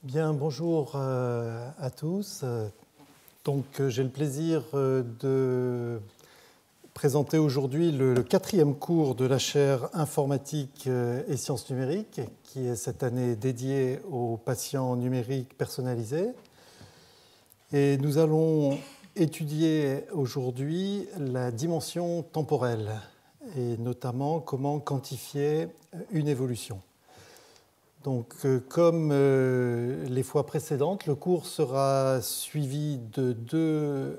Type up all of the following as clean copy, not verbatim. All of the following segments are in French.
Bien, bonjour à tous. Donc, j'ai le plaisir de présenter aujourd'hui le quatrième cours de la chaire informatique et sciences numériques, qui est cette année dédié aux patients numériques personnalisés. Et nous allons étudier aujourd'hui la dimension temporelle, et notamment comment quantifier une évolution. Donc, comme les fois précédentes, le cours sera suivi de deux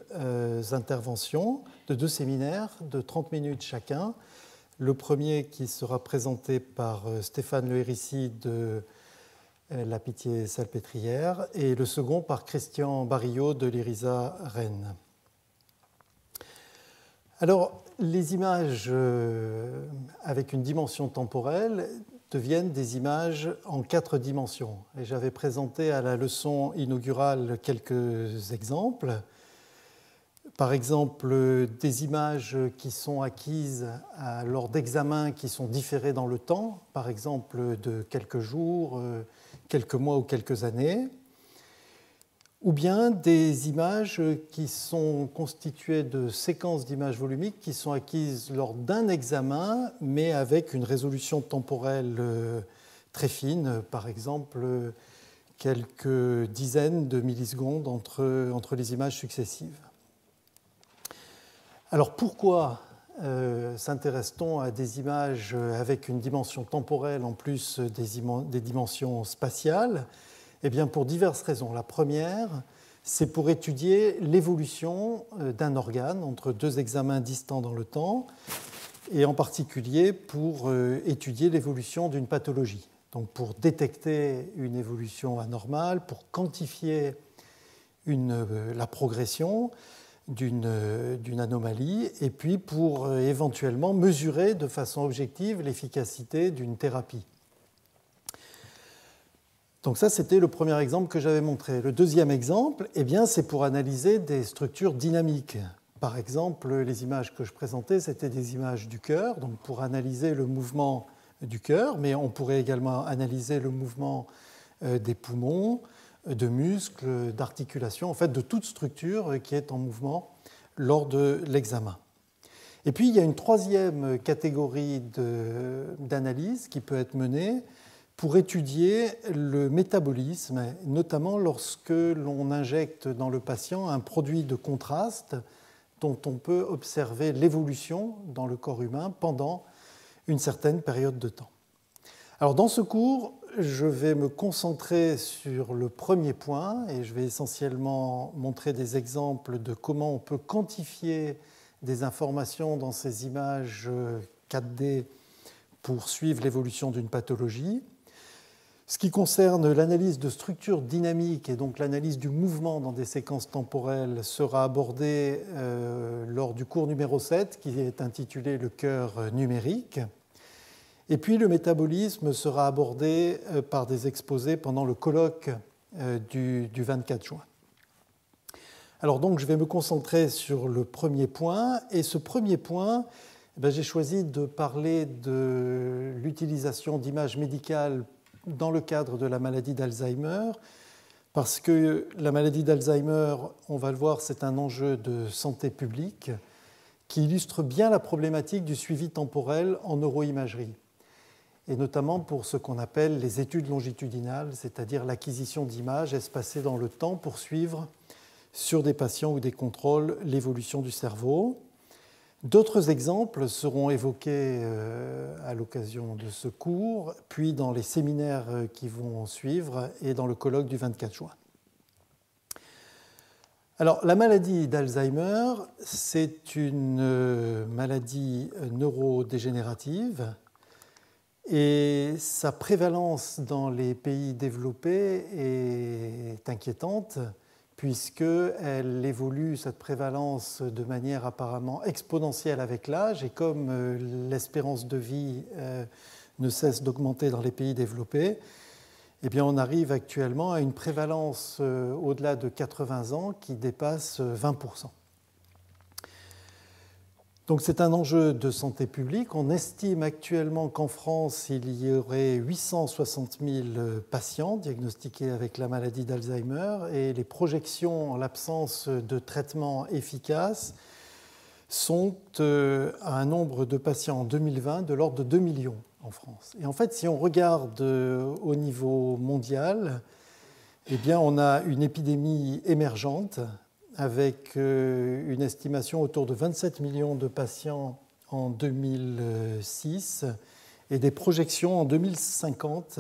interventions, de deux séminaires de 30 minutes chacun. Le premier qui sera présenté par Stéphane Le Hérissi de la Pitié-Salpêtrière et le second par Christian Barillot de l'IRISA Rennes. Alors, les images avec une dimension temporelle deviennent des images en 4 dimensions. Et j'avais présenté à la leçon inaugurale quelques exemples. Par exemple, des images qui sont acquises lors d'examens qui sont différés dans le temps, par exemple de quelques jours, quelques mois ou quelques années. Ou bien des images qui sont constituées de séquences d'images volumiques qui sont acquises lors d'un examen, mais avec une résolution temporelle très fine, par exemple quelques dizaines de millisecondes entre les images successives. Alors pourquoi s'intéresse-t-on à des images avec une dimension temporelle en plus des dimensions spatiales ? Eh bien, pour diverses raisons. La première, c'est pour étudier l'évolution d'un organe entre deux examens distants dans le temps, et en particulier pour étudier l'évolution d'une pathologie. Donc, pour détecter une évolution anormale, pour quantifier la progression d'une anomalie, et puis pour éventuellement mesurer de façon objective l'efficacité d'une thérapie. Donc ça, c'était le premier exemple que j'avais montré. Le deuxième exemple, eh bien, c'est pour analyser des structures dynamiques. Par exemple, les images que je présentais, c'était des images du cœur, donc pour analyser le mouvement du cœur, mais on pourrait également analyser le mouvement des poumons, de muscles, d'articulations, en fait de toute structure qui est en mouvement lors de l'examen. Et puis, il y a une troisième catégorie d'analyse qui peut être menée pour étudier le métabolisme, notamment lorsque l'on injecte dans le patient un produit de contraste dont on peut observer l'évolution dans le corps humain pendant une certaine période de temps. Alors dans ce cours, je vais me concentrer sur le premier point et je vais essentiellement montrer des exemples de comment on peut quantifier des informations dans ces images 4D pour suivre l'évolution d'une pathologie. Ce qui concerne l'analyse de structures dynamiques et donc l'analyse du mouvement dans des séquences temporelles sera abordé lors du cours numéro 7 qui est intitulé « Le cœur numérique ». Et puis le métabolisme sera abordé par des exposés pendant le colloque du 24 juin. Alors donc je vais me concentrer sur le premier point et ce premier point, j'ai choisi de parler de l'utilisation d'images médicales dans le cadre de la maladie d'Alzheimer, parce que la maladie d'Alzheimer, on va le voir, c'est un enjeu de santé publique qui illustre bien la problématique du suivi temporel en neuroimagerie, et notamment pour ce qu'on appelle les études longitudinales, c'est-à-dire l'acquisition d'images espacées dans le temps pour suivre sur des patients ou des contrôles l'évolution du cerveau. D'autres exemples seront évoqués à l'occasion de ce cours, puis dans les séminaires qui vont suivre et dans le colloque du 24 juin. Alors, la maladie d'Alzheimer, c'est une maladie neurodégénérative et sa prévalence dans les pays développés est inquiétante, puisqu'elle évolue, cette prévalence, de manière apparemment exponentielle avec l'âge, et comme l'espérance de vie ne cesse d'augmenter dans les pays développés, eh bien on arrive actuellement à une prévalence au-delà de 80 ans qui dépasse 20%. Donc c'est un enjeu de santé publique. On estime actuellement qu'en France, il y aurait 860 000 patients diagnostiqués avec la maladie d'Alzheimer et les projections en l'absence de traitement efficace sont à un nombre de patients en 2020 de l'ordre de 2 millions en France. Et en fait, si on regarde au niveau mondial, eh bien, on a une épidémie émergente avec une estimation autour de 27 millions de patients en 2006 et des projections en 2050,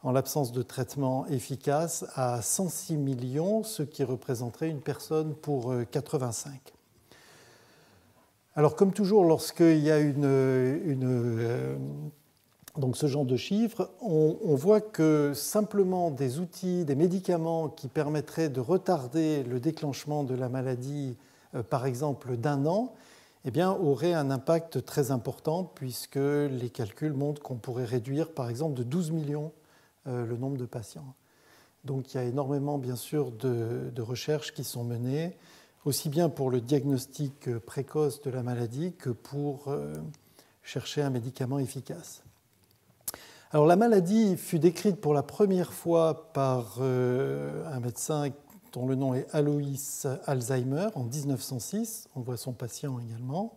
en l'absence de traitement efficace, à 106 millions, ce qui représenterait une personne pour 85. Alors, comme toujours, lorsqu'il y a donc ce genre de chiffres, on voit que simplement des outils, des médicaments qui permettraient de retarder le déclenchement de la maladie, par exemple d'un an, eh bien, auraient un impact très important puisque les calculs montrent qu'on pourrait réduire, par exemple, de 12 millions le nombre de patients. Donc il y a énormément, bien sûr, de recherches qui sont menées, aussi bien pour le diagnostic précoce de la maladie que pour chercher un médicament efficace. Alors, la maladie fut décrite pour la première fois par un médecin dont le nom est Alois Alzheimer en 1906. On voit son patient également.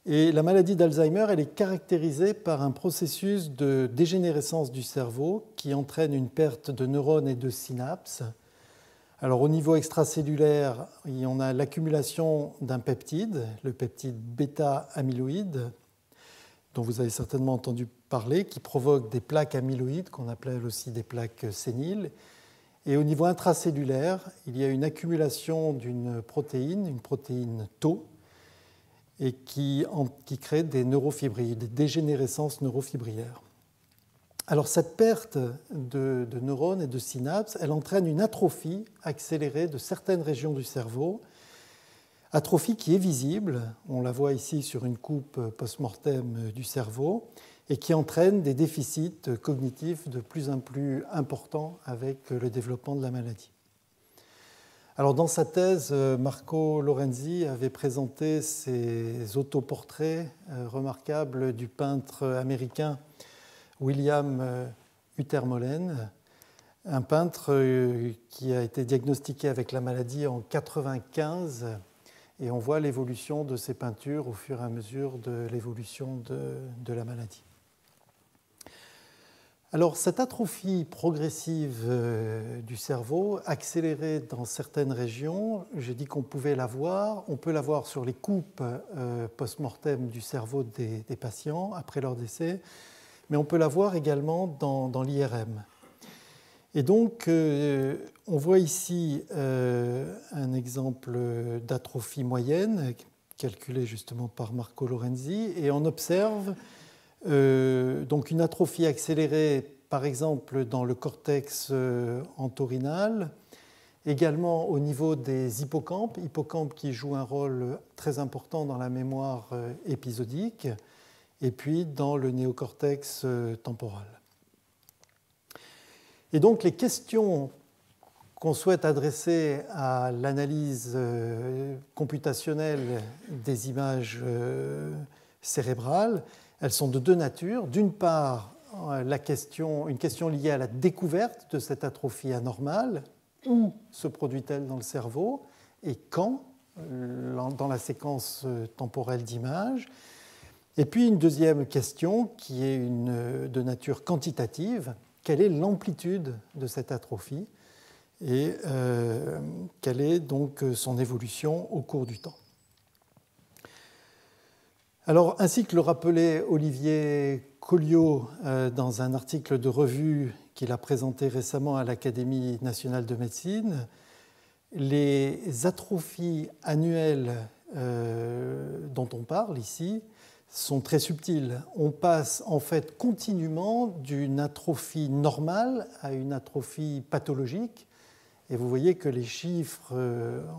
Et la maladie d'Alzheimer, elle est caractérisée par un processus de dégénérescence du cerveau qui entraîne une perte de neurones et de synapses. Alors, au niveau extracellulaire, on a l'accumulation d'un peptide, le peptide bêta-amyloïde, dont vous avez certainement entendu parler, qui provoque des plaques amyloïdes, qu'on appelle aussi des plaques séniles. Et au niveau intracellulaire, il y a une accumulation d'une protéine, une protéine Tau, et qui crée des neurofibrillaires, des dégénérescences neurofibrillaires. Alors cette perte de neurones et de synapses, elle entraîne une atrophie accélérée de certaines régions du cerveau, atrophie qui est visible, on la voit ici sur une coupe post-mortem du cerveau, et qui entraîne des déficits cognitifs de plus en plus importants avec le développement de la maladie. Alors dans sa thèse, Marco Lorenzi avait présenté ses autoportraits remarquables du peintre américain William Utermohlen, un peintre qui a été diagnostiqué avec la maladie en 1995. Et on voit l'évolution de ces peintures au fur et à mesure de l'évolution de la maladie. Alors, cette atrophie progressive du cerveau, accélérée dans certaines régions, j'ai dit qu'on pouvait la voir. On peut la voir sur les coupes post-mortem du cerveau des patients après leur décès, mais on peut la voir également dans l'IRM. Et donc, on voit ici un exemple d'atrophie moyenne, calculé justement par Marco Lorenzi, et on observe donc une atrophie accélérée, par exemple, dans le cortex entorhinal, également au niveau des hippocampes qui jouent un rôle très important dans la mémoire épisodique, et puis dans le néocortex temporal. Et donc les questions qu'on souhaite adresser à l'analyse computationnelle des images cérébrales, elles sont de deux natures. D'une part, une question liée à la découverte de cette atrophie anormale. Où se produit-elle dans le cerveau et quand, dans la séquence temporelle d'images. Et puis une deuxième question qui est de nature quantitative. Quelle est l'amplitude de cette atrophie et quelle est donc son évolution au cours du temps. Alors, ainsi que le rappelait Olivier Colliot dans un article de revue qu'il a présenté récemment à l'Académie nationale de médecine, les atrophies annuelles dont on parle ici sont très subtiles. On passe en fait continuellement d'une atrophie normale à une atrophie pathologique. Et vous voyez que les chiffres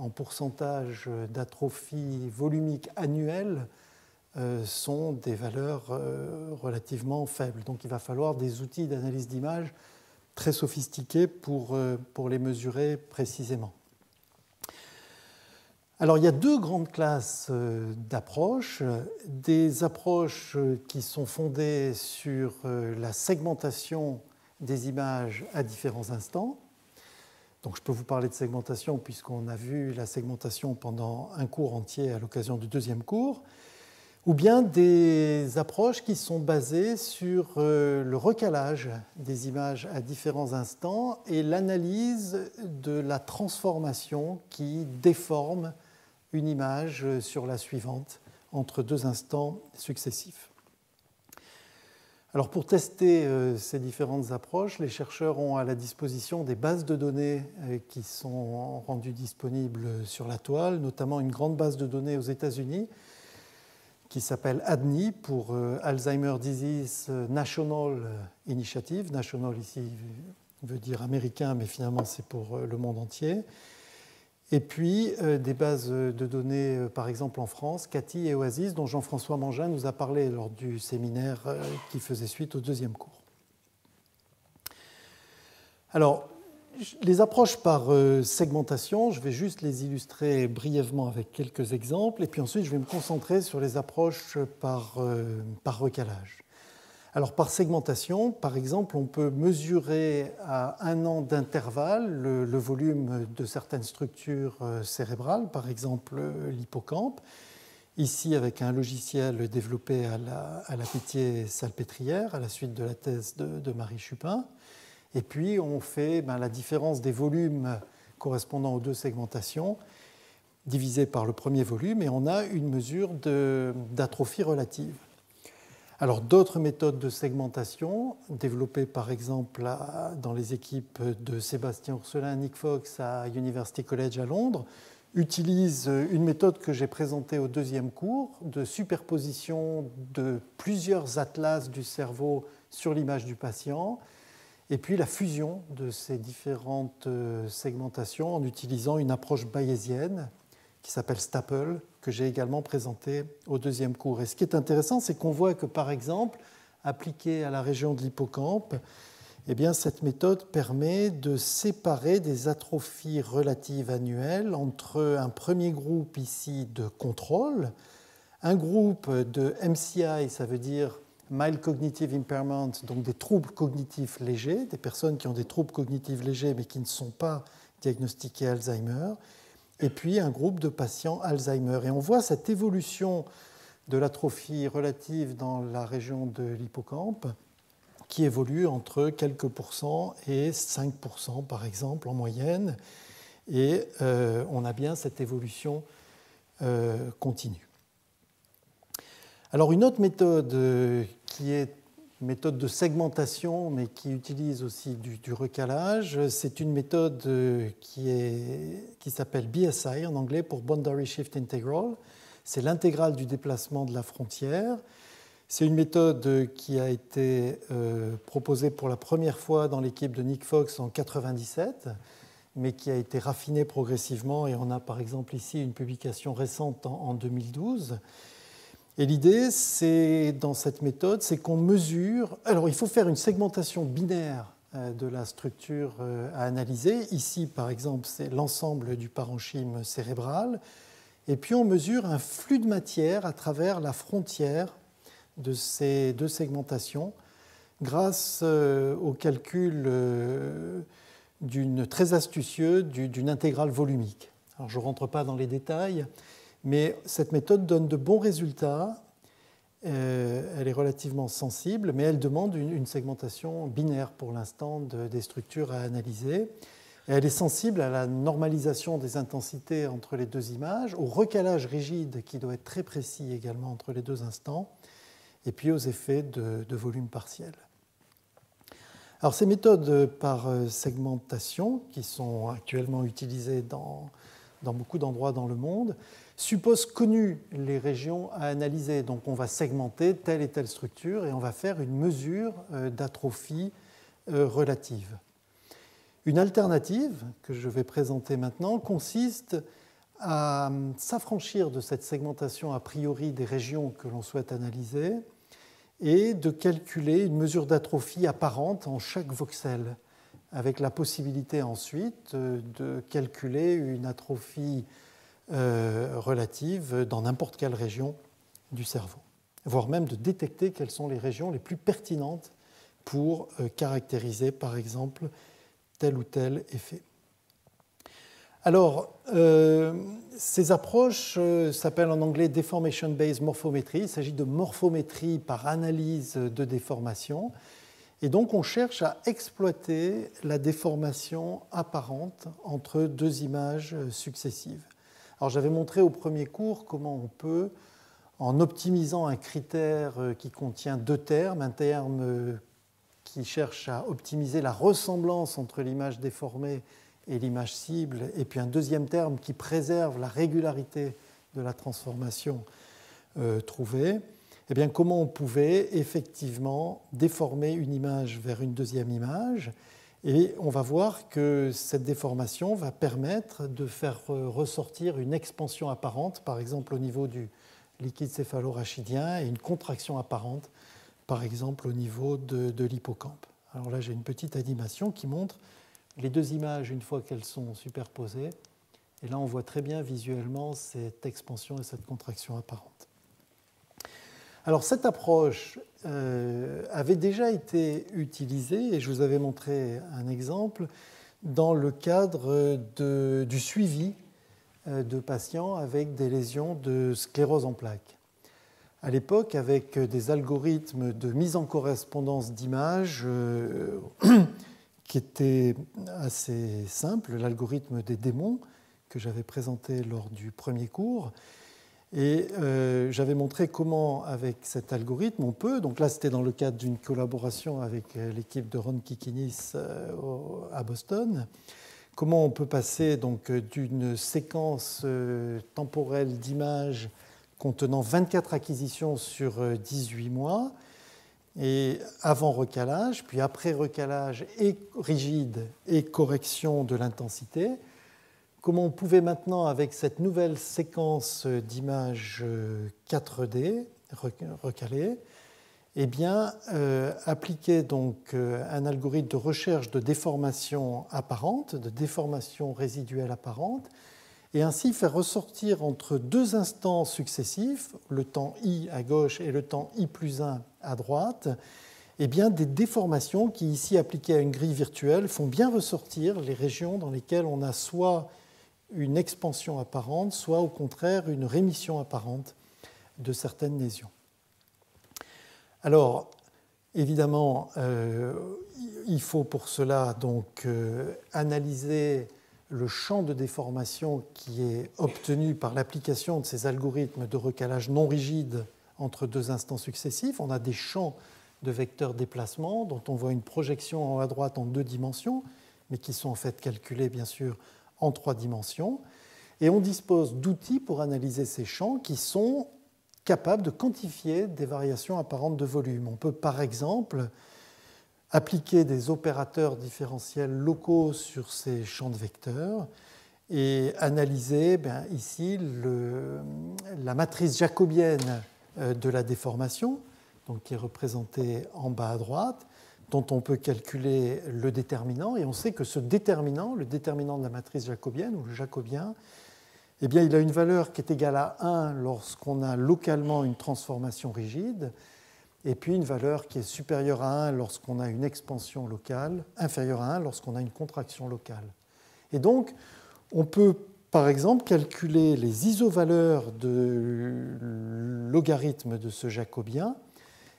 en pourcentage d'atrophie volumique annuelle sont des valeurs relativement faibles. Donc il va falloir des outils d'analyse d'image très sophistiqués pour les mesurer précisément. Alors il y a deux grandes classes d'approches. Des approches qui sont fondées sur la segmentation des images à différents instants. Donc je peux vous parler de segmentation puisqu'on a vu la segmentation pendant un cours entier à l'occasion du deuxième cours, ou bien des approches qui sont basées sur le recalage des images à différents instants et l'analyse de la transformation qui déforme une image sur la suivante entre deux instants successifs. Alors pour tester ces différentes approches, les chercheurs ont à la disposition des bases de données qui sont rendues disponibles sur la toile, notamment une grande base de données aux États-Unis qui s'appelle ADNI pour Alzheimer's Disease National Initiative. National ici veut dire américain, mais finalement c'est pour le monde entier. Et puis des bases de données, par exemple en France, CATI et OASIS, dont Jean-François Mangin nous a parlé lors du séminaire qui faisait suite au deuxième cours. Alors, les approches par segmentation, je vais juste les illustrer brièvement avec quelques exemples, et puis ensuite je vais me concentrer sur les approches par recalage. Alors par segmentation, par exemple, on peut mesurer à 1 an d'intervalle le volume de certaines structures cérébrales, par exemple l'hippocampe, ici avec un logiciel développé à la Pitié-Salpêtrière à la suite de la thèse de Marie Chupin. Et puis on fait la différence des volumes correspondant aux deux segmentations divisé par le premier volume, et on a une mesure d'atrophie relative. Alors d'autres méthodes de segmentation, développées par exemple dans les équipes de Sébastien Ourselin et Nick Fox à University College à Londres, utilisent une méthode que j'ai présentée au deuxième cours, de superposition de plusieurs atlas du cerveau sur l'image du patient, et puis la fusion de ces différentes segmentations en utilisant une approche bayésienne qui s'appelle Staple, que j'ai également présenté au deuxième cours. Et ce qui est intéressant, c'est qu'on voit que, par exemple, appliquée à la région de l'hippocampe, eh bien, cette méthode permet de séparer des atrophies relatives annuelles entre un premier groupe ici de contrôle, un groupe de MCI, ça veut dire Mild Cognitive Impairment, donc des troubles cognitifs légers, des personnes qui ont des troubles cognitifs légers mais qui ne sont pas diagnostiquées Alzheimer, et puis un groupe de patients Alzheimer. Et on voit cette évolution de l'atrophie relative dans la région de l'hippocampe qui évolue entre quelques pourcents et 5% par exemple en moyenne. Et on a bien cette évolution continue. Alors une autre méthode qui est une méthode de segmentation, mais qui utilise aussi du recalage, c'est une méthode qui s'appelle BSI en anglais pour Boundary Shift Integral. C'est l'intégrale du déplacement de la frontière. C'est une méthode qui a été proposée pour la première fois dans l'équipe de Nick Fox en 1997, mais qui a été raffinée progressivement, et on a par exemple ici une publication récente en 2012. Et l'idée, c'est, dans cette méthode, c'est qu'on mesure... Alors, il faut faire une segmentation binaire de la structure à analyser. Ici, par exemple, c'est l'ensemble du parenchyme cérébral. Et puis, on mesure un flux de matière à travers la frontière de ces deux segmentations grâce au calcul très astucieux d'une intégrale volumique. Alors, je ne rentre pas dans les détails, mais cette méthode donne de bons résultats. Elle est relativement sensible, mais elle demande une segmentation binaire pour l'instant des structures à analyser. Et elle est sensible à la normalisation des intensités entre les deux images, au recalage rigide qui doit être très précis également entre les deux instants, et puis aux effets de volume partiel. Alors ces méthodes par segmentation, qui sont actuellement utilisées dans beaucoup d'endroits dans le monde, supposent connues les régions à analyser. Donc on va segmenter telle et telle structure et on va faire une mesure d'atrophie relative. Une alternative que je vais présenter maintenant consiste à s'affranchir de cette segmentation a priori des régions que l'on souhaite analyser et de calculer une mesure d'atrophie apparente en chaque voxel, avec la possibilité ensuite de calculer une atrophie relatives dans n'importe quelle région du cerveau, voire même de détecter quelles sont les régions les plus pertinentes pour caractériser, par exemple, tel ou tel effet. Alors, ces approches s'appellent en anglais Deformation-Based Morphometry. Il s'agit de morphométrie par analyse de déformation. Et donc, on cherche à exploiter la déformation apparente entre deux images successives. Alors, j'avais montré au premier cours comment on peut, en optimisant un critère qui contient deux termes, un terme qui cherche à optimiser la ressemblance entre l'image déformée et l'image cible, et puis un deuxième terme qui préserve la régularité de la transformation trouvée, eh bien, comment on pouvait effectivement déformer une image vers une deuxième image. Et on va voir que cette déformation va permettre de faire ressortir une expansion apparente, par exemple au niveau du liquide céphalorachidien, et une contraction apparente, par exemple au niveau de l'hippocampe. Alors là, j'ai une petite animation qui montre les deux images une fois qu'elles sont superposées. Et là, on voit très bien visuellement cette expansion et cette contraction apparente. Alors, cette approche avait déjà été utilisée, et je vous avais montré un exemple, dans le cadre du suivi de patients avec des lésions de sclérose en plaques. À l'époque, avec des algorithmes de mise en correspondance d'images qui étaient assez simples, l'algorithme des démons que j'avais présenté lors du premier cours. Et j'avais montré comment, avec cet algorithme, on peut, donc là c'était dans le cadre d'une collaboration avec l'équipe de Ron Kikinis à Boston, comment on peut passer donc d'une séquence temporelle d'images contenant 24 acquisitions sur 18 mois, et avant recalage, puis après recalage et rigide et correction de l'intensité, comment on pouvait maintenant, avec cette nouvelle séquence d'images 4D recalées, eh bien, appliquer donc un algorithme de recherche de déformation apparente, de déformation résiduelle apparente, et ainsi faire ressortir entre deux instants successifs, le temps i à gauche et le temps i plus 1 à droite, eh bien, des déformations qui, ici appliquées à une grille virtuelle, font bien ressortir les régions dans lesquelles on a soit une expansion apparente, soit au contraire une rémission apparente de certaines lésions. Alors, évidemment, il faut pour cela donc analyser le champ de déformation qui est obtenu par l'application de ces algorithmes de recalage non rigides entre deux instants successifs. On a des champs de vecteurs déplacement dont on voit une projection en haut à droite en 2 dimensions, mais qui sont en fait calculés bien sûr en 3 dimensions. Et on dispose d'outils pour analyser ces champs qui sont capables de quantifier des variations apparentes de volume. On peut par exemple appliquer des opérateurs différentiels locaux sur ces champs de vecteurs et analyser ici la matrice jacobienne de la déformation, donc qui est représentée en bas à droite, dont on peut calculer le déterminant. Et on sait que ce déterminant, le déterminant de la matrice jacobienne, ou le jacobien, eh bien, il a une valeur qui est égale à 1 lorsqu'on a localement une transformation rigide, et puis une valeur qui est supérieure à 1 lorsqu'on a une expansion locale, inférieure à 1 lorsqu'on a une contraction locale. Et donc, on peut, par exemple, calculer les isovaleurs de logarithme de ce jacobien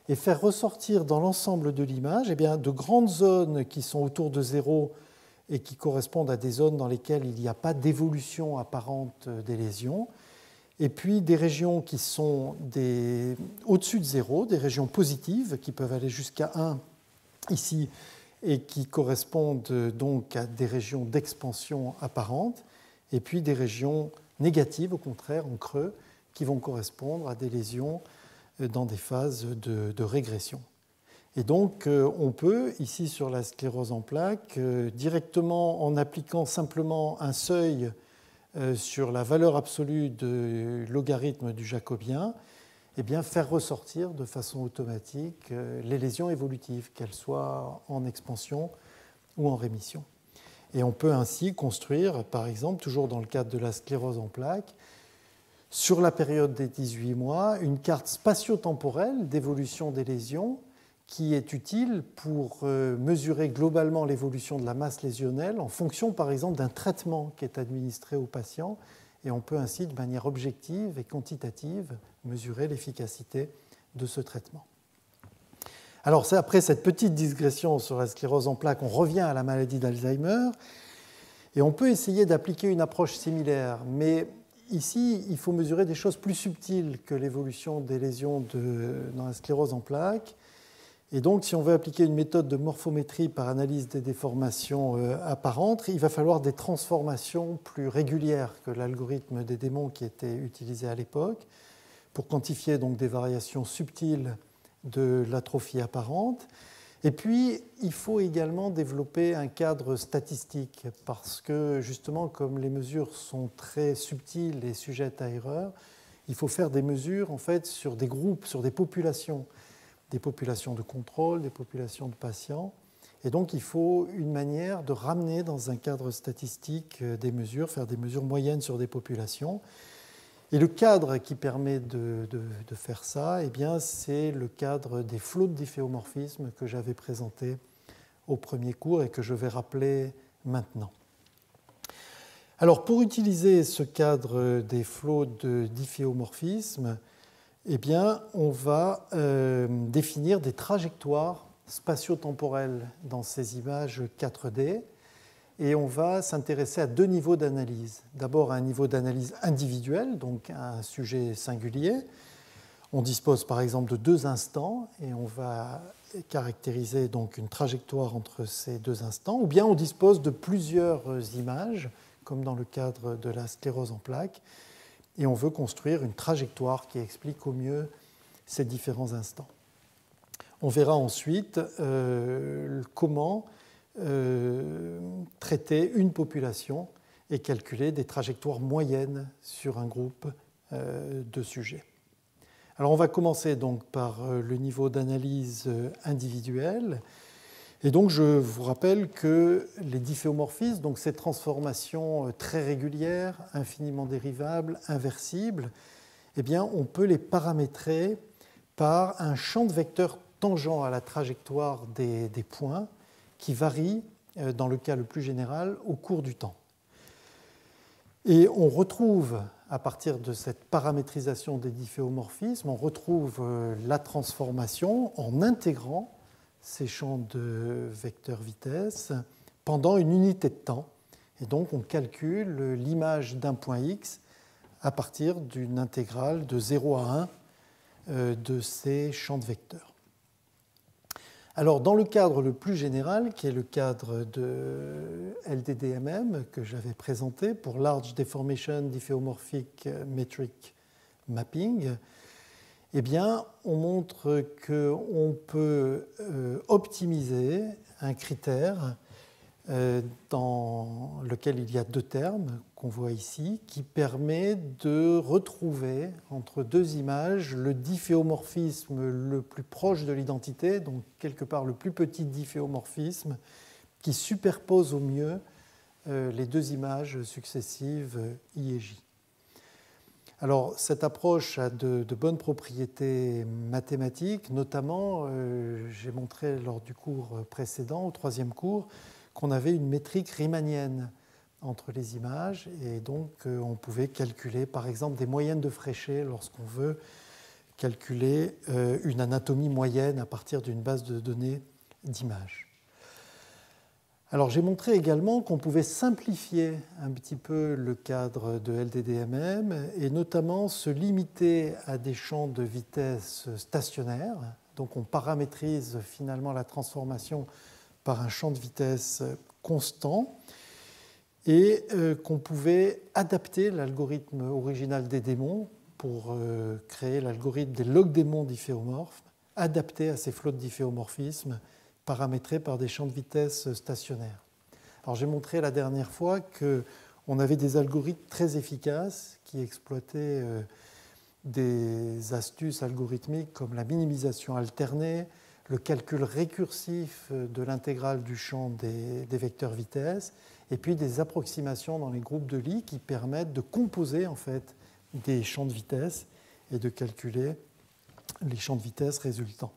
et faire ressortir dans l'ensemble de l'image eh bien, de grandes zones qui sont autour de 0 et qui correspondent à des zones dans lesquelles il n'y a pas d'évolution apparente des lésions, et puis des régions qui sont au-dessus de 0, des régions positives qui peuvent aller jusqu'à 1 ici et qui correspondent donc à des régions d'expansion apparente, et puis des régions négatives, au contraire, en creux, qui vont correspondre à des lésions dans des phases de régression. Et donc, on peut, ici sur la sclérose en plaques, directement en appliquant simplement un seuil sur la valeur absolue de logarithme du jacobien, eh bien, faire ressortir de façon automatique les lésions évolutives, qu'elles soient en expansion ou en rémission. Et on peut ainsi construire, par exemple, toujours dans le cadre de la sclérose en plaques, sur la période des 18 mois, une carte spatio-temporelle d'évolution des lésions qui est utile pour mesurer globalement l'évolution de la masse lésionnelle en fonction, par exemple, d'un traitement qui est administré au patient. Et on peut ainsi, de manière objective et quantitative, mesurer l'efficacité de ce traitement. Alors, après cette petite digression sur la sclérose en plaques, on revient à la maladie d'Alzheimer et on peut essayer d'appliquer une approche similaire. Mais ici, il faut mesurer des choses plus subtiles que l'évolution des lésions dans la sclérose en plaques. Et donc, si on veut appliquer une méthode de morphométrie par analyse des déformations apparentes, il va falloir des transformations plus régulières que l'algorithme des démons qui était utilisé à l'époque pour quantifier donc des variations subtiles de l'atrophie apparente. Et puis, il faut également développer un cadre statistique parce que, justement, comme les mesures sont très subtiles et sujettes à erreur, il faut faire des mesures en fait, sur des groupes, sur des populations de contrôle, des populations de patients. Et donc, il faut une manière de ramener dans un cadre statistique des mesures, faire des mesures moyennes sur des populations. Et le cadre qui permet de faire ça, eh bien, c'est le cadre des flots de difféomorphisme que j'avais présenté au premier cours et que je vais rappeler maintenant. Alors, pour utiliser ce cadre des flots de difféomorphisme, eh bien, on va définir des trajectoires spatio-temporelles dans ces images 4D. Et on va s'intéresser à deux niveaux d'analyse. D'abord, un niveau d'analyse individuel, donc un sujet singulier. On dispose par exemple de deux instants et on va caractériser donc une trajectoire entre ces deux instants. Ou bien on dispose de plusieurs images, comme dans le cadre de la sclérose en plaques, et on veut construire une trajectoire qui explique au mieux ces différents instants. On verra ensuite comment traiter une population et calculer des trajectoires moyennes sur un groupe de sujets. Alors on va commencer donc par le niveau d'analyse individuelle. Et donc je vous rappelle que les difféomorphismes, donc ces transformations très régulières, infiniment dérivables, inversibles, eh bien on peut les paramétrer par un champ de vecteurs tangent à la trajectoire des points qui varie, dans le cas le plus général, au cours du temps. Et on retrouve, à partir de cette paramétrisation des difféomorphismes, on retrouve la transformation en intégrant ces champs de vecteurs vitesse pendant une unité de temps. Et donc on calcule l'image d'un point X à partir d'une intégrale de 0 à 1 de ces champs de vecteurs. Alors, dans le cadre le plus général, qui est le cadre de LDDMM que j'avais présenté pour Large Deformation Diffeomorphic Metric Mapping, eh bien, on montre qu'on peut optimiser un critère dans lequel il y a deux termes qu'on voit ici, qui permet de retrouver entre deux images le difféomorphisme le plus proche de l'identité, donc quelque part le plus petit difféomorphisme, qui superpose au mieux les deux images successives I et J. Alors, cette approche a de bonnes propriétés mathématiques, notamment, j'ai montré lors du cours précédent, au troisième cours, qu'on avait une métrique riemannienne entre les images et donc on pouvait calculer par exemple des moyennes de Fréchet lorsqu'on veut calculer une anatomie moyenne à partir d'une base de données d'images. Alors j'ai montré également qu'on pouvait simplifier un petit peu le cadre de LDDMM et notamment se limiter à des champs de vitesse stationnaires. Donc on paramétrise finalement la transformation par un champ de vitesse constant et qu'on pouvait adapter l'algorithme original des démons pour créer l'algorithme des log-démons difféomorphes, adapté à ces flots de difféomorphisme paramétrés par des champs de vitesse stationnaires. Alors j'ai montré la dernière fois qu'on avait des algorithmes très efficaces qui exploitaient des astuces algorithmiques comme la minimisation alternée, le calcul récursif de l'intégrale du champ des vecteurs vitesse, et puis des approximations dans les groupes de Lie qui permettent de composer en fait des champs de vitesse et de calculer les champs de vitesse résultants.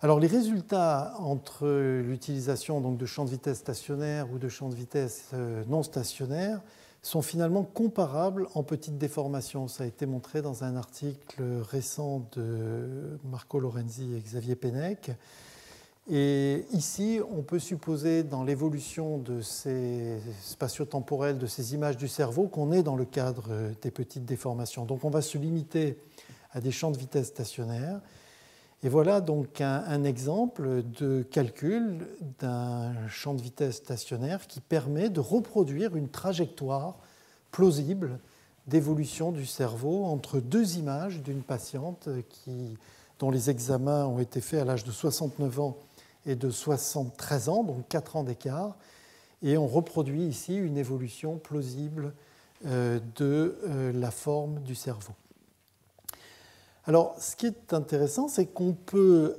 Alors les résultats entre l'utilisation donc de champs de vitesse stationnaires ou de champs de vitesse non stationnaires sont finalement comparables en petite déformation. Ça a été montré dans un article récent de Marco Lorenzi et Xavier Pennec. Et ici, on peut supposer dans l'évolution de ces spatio-temporels, de ces images du cerveau, qu'on est dans le cadre des petites déformations. Donc on va se limiter à des champs de vitesse stationnaires. Et voilà donc un exemple de calcul d'un champ de vitesse stationnaire qui permet de reproduire une trajectoire plausible d'évolution du cerveau entre deux images d'une patiente dont les examens ont été faits à l'âge de 69 ans et de 73 ans, donc 4 ans d'écart. Et on reproduit ici une évolution plausible de la forme du cerveau. Alors, ce qui est intéressant, c'est qu'on peut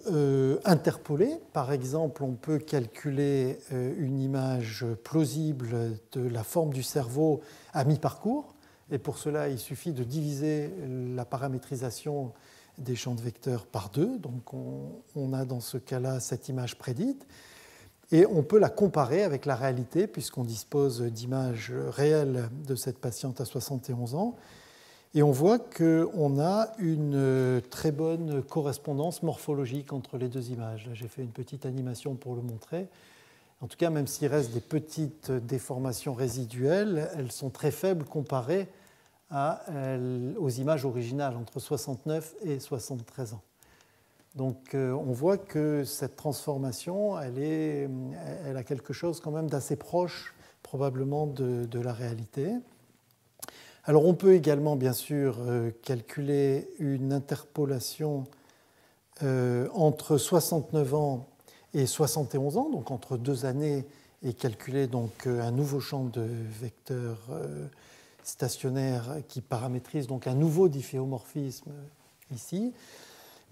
interpoler. Par exemple, on peut calculer une image plausible de la forme du cerveau à mi-parcours. Et pour cela, il suffit de diviser la paramétrisation des champs de vecteurs par 2. Donc, on a dans ce cas-là cette image prédite. Et on peut la comparer avec la réalité, puisqu'on dispose d'images réelles de cette patiente à 71 ans. Et on voit qu'on a une très bonne correspondance morphologique entre les deux images. Là, j'ai fait une petite animation pour le montrer. En tout cas, même s'il reste des petites déformations résiduelles, elles sont très faibles comparées aux images originales entre 69 et 73 ans. Donc on voit que cette transformation, elle a quelque chose quand même d'assez proche probablement de la réalité. Alors on peut également bien sûr calculer une interpolation entre 69 ans et 71 ans, donc entre 2 années, et calculer donc un nouveau champ de vecteurs stationnaires qui paramétrise donc un nouveau difféomorphisme ici.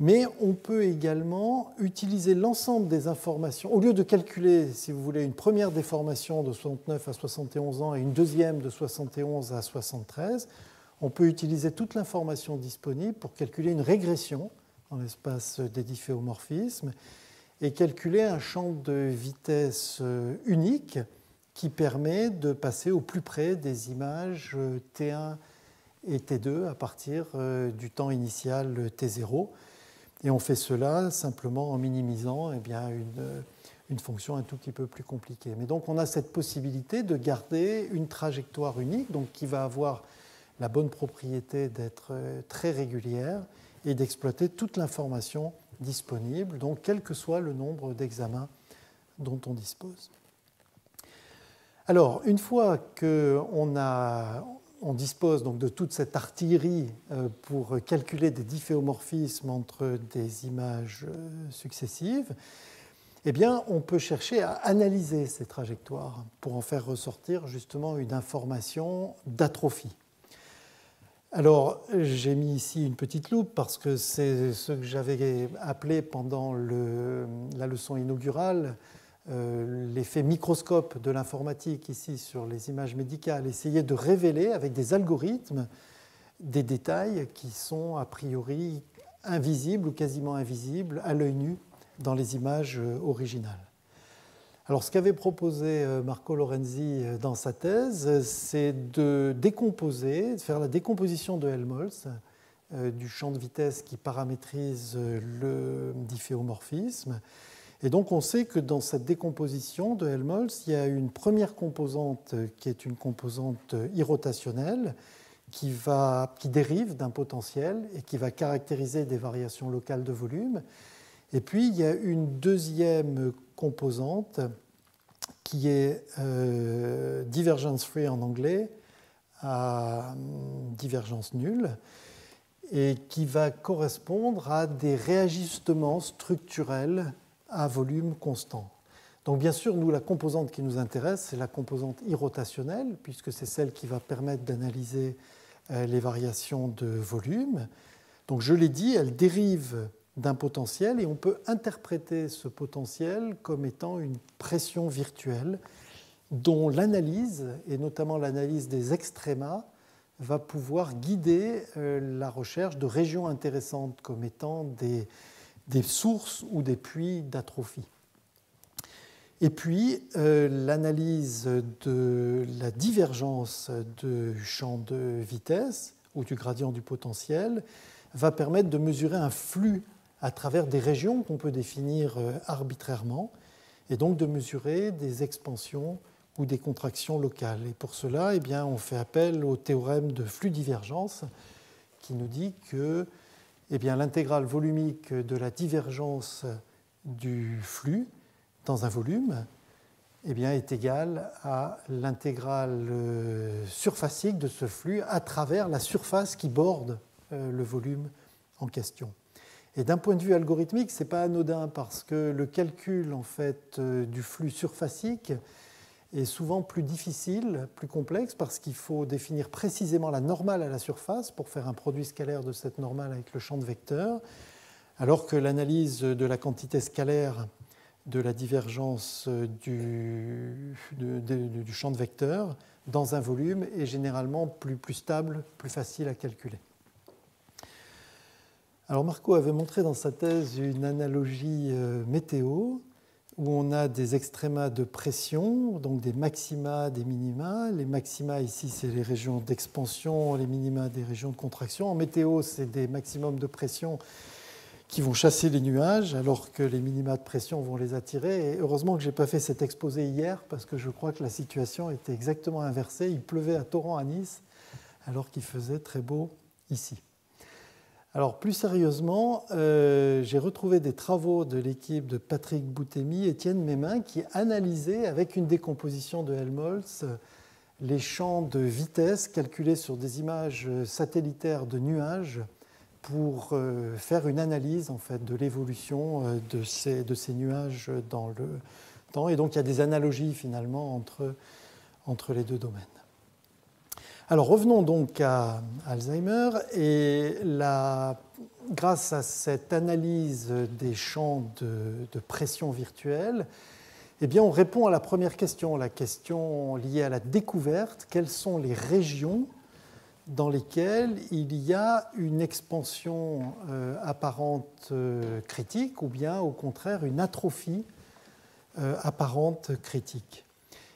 Mais on peut également utiliser l'ensemble des informations. Au lieu de calculer, si vous voulez, une première déformation de 69 à 71 ans et une deuxième de 71 à 73, on peut utiliser toute l'information disponible pour calculer une régression dans l'espace des difféomorphismes et calculer un champ de vitesse unique qui permet de passer au plus près des images T1 et T2 à partir du temps initial T0. Et on fait cela simplement en minimisant une fonction un tout petit peu plus compliquée. Mais donc on a cette possibilité de garder une trajectoire unique, donc qui va avoir la bonne propriété d'être très régulière et d'exploiter toute l'information disponible, donc quel que soit le nombre d'examens dont on dispose. Alors, une fois qu'on dispose donc de toute cette artillerie pour calculer des difféomorphismes entre des images successives, eh bien, on peut chercher à analyser ces trajectoires pour en faire ressortir justement une information d'atrophie. Alors, j'ai mis ici une petite loupe parce que c'est ce que j'avais appelé pendant la leçon inaugurale l'effet microscope de l'informatique ici sur les images médicales, essayer de révéler avec des algorithmes des détails qui sont a priori invisibles ou quasiment invisibles à l'œil nu dans les images originales. Alors, ce qu'avait proposé Marco Lorenzi dans sa thèse, c'est de faire la décomposition de Helmholtz du champ de vitesse qui paramétrise le difféomorphisme. Et donc, on sait que dans cette décomposition de Helmholtz, il y a une première composante qui est une composante irrotationnelle qui dérive d'un potentiel et qui va caractériser des variations locales de volume. Et puis, il y a une deuxième composante qui est divergence free en anglais, à divergence nulle, et qui va correspondre à des réajustements structurels à volume constant. Donc bien sûr, nous, la composante qui nous intéresse, c'est la composante irrotationnelle, puisque c'est celle qui va permettre d'analyser les variations de volume. Donc je l'ai dit, elle dérive d'un potentiel et on peut interpréter ce potentiel comme étant une pression virtuelle dont l'analyse, et notamment l'analyse des extrémas, va pouvoir guider la recherche de régions intéressantes comme étant des sources ou des puits d'atrophie. Et puis, l'analyse de la divergence du champ de vitesse ou du gradient du potentiel va permettre de mesurer un flux à travers des régions qu'on peut définir arbitrairement et donc de mesurer des expansions ou des contractions locales. Et pour cela, eh bien, on fait appel au théorème de flux divergence qui nous dit que eh bien, l'intégrale volumique de la divergence du flux dans un volume eh bien, est égale à l'intégrale surfacique de ce flux à travers la surface qui borde le volume en question. Et d'un point de vue algorithmique, ce n'est pas anodin parce que le calcul en fait, du flux surfacique est souvent plus difficile, plus complexe, parce qu'il faut définir précisément la normale à la surface pour faire un produit scalaire de cette normale avec le champ de vecteurs, alors que l'analyse de la quantité scalaire de la divergence du champ de vecteurs dans un volume est généralement plus stable, plus facile à calculer. Alors Marco avait montré dans sa thèse une analogie météo où on a des extrémas de pression, donc des maxima, des minima. Les maxima ici, c'est les régions d'expansion, les minima des régions de contraction. En météo, c'est des maximums de pression qui vont chasser les nuages, alors que les minima de pression vont les attirer. Et heureusement que je n'ai pas fait cet exposé hier, parce que je crois que la situation était exactement inversée. Il pleuvait à torrent à Nice, alors qu'il faisait très beau ici. Alors plus sérieusement, j'ai retrouvé des travaux de l'équipe de Patrick Boutemi et Étienne Mémin qui analysaient avec une décomposition de Helmholtz les champs de vitesse calculés sur des images satellitaires de nuages pour faire une analyse en fait, de l'évolution de ces nuages dans le temps. Et donc il y a des analogies finalement entre les deux domaines. Alors revenons donc à Alzheimer et grâce à cette analyse des champs de pression virtuelle, eh bien on répond à la première question, la question liée à la découverte. Quelles sont les régions dans lesquelles il y a une expansion apparente critique ou bien au contraire une atrophie apparente critique?